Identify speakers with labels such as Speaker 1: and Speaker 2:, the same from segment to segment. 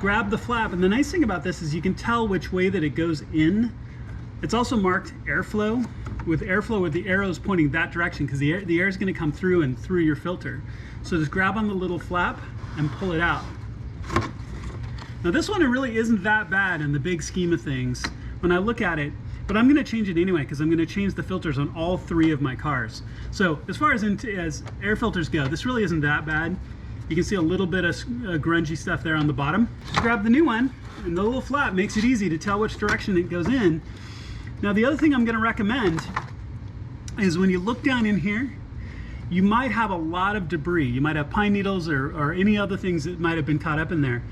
Speaker 1: Grab the flap, and the nice thing about this is you can tell which way that it goes in. It's also marked airflow with the arrows pointing that direction, because the air is going to come through and through your filter. So just grab on the little flap and pull it out. Now this one, it really isn't that bad in the big scheme of things when I look at it, but I'm going to change it anyway because I'm going to change the filters on all 3 of my cars. So as far as air filters go, this really isn't that bad. You can see a little bit of grungy stuff there on the bottom. Just grab the new one, and the little flap makes it easy to tell which direction it goes in. Now the other thing I'm going to recommend is when you look down in here, you might have a lot of debris. You might have pine needles or any other things that might have been caught up in there.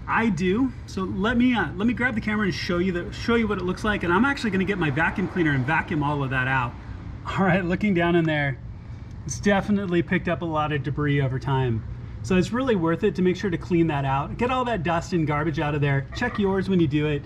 Speaker 1: I do. So let me grab the camera and show you what it looks like, and I'm actually going to get my vacuum cleaner and vacuum all of that out. All right, looking down in there, it's definitely picked up a lot of debris over time. So it's really worth it to make sure to clean that out. Get all that dust and garbage out of there. Check yours when you do it.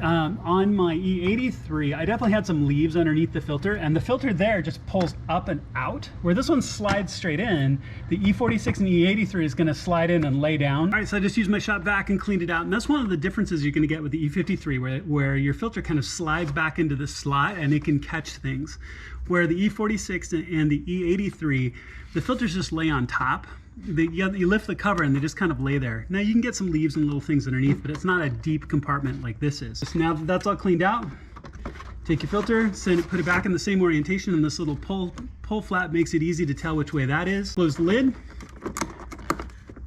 Speaker 1: On my E83, I definitely had some leaves underneath the filter, and the filter there just pulls up and out. Where this one slides straight in, the E46 and E83 is going to slide in and lay down. All right, so I just used my shop vac and cleaned it out, and that's one of the differences you're going to get with the E53, where your filter kind of slides back into the slot and it can catch things. Where the E46 and the E83, the filters just lay on top. You lift the cover and they just kind of lay there. Now you can get some leaves and little things underneath, but it's not a deep compartment like this is. So now that that's all cleaned out, take your filter, put it back in the same orientation, and this little pull flap makes it easy to tell which way that is. Close the lid,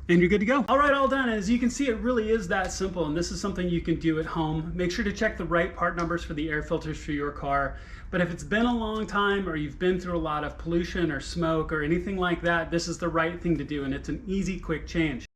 Speaker 1: and you're good to go. All right, all done. As you can see, it really is that simple, and this is something you can do at home. Make sure to check the right part numbers for the air filters for your car. But if it's been a long time, or you've been through a lot of pollution or smoke or anything like that, this is the right thing to do, and it's an easy, quick change.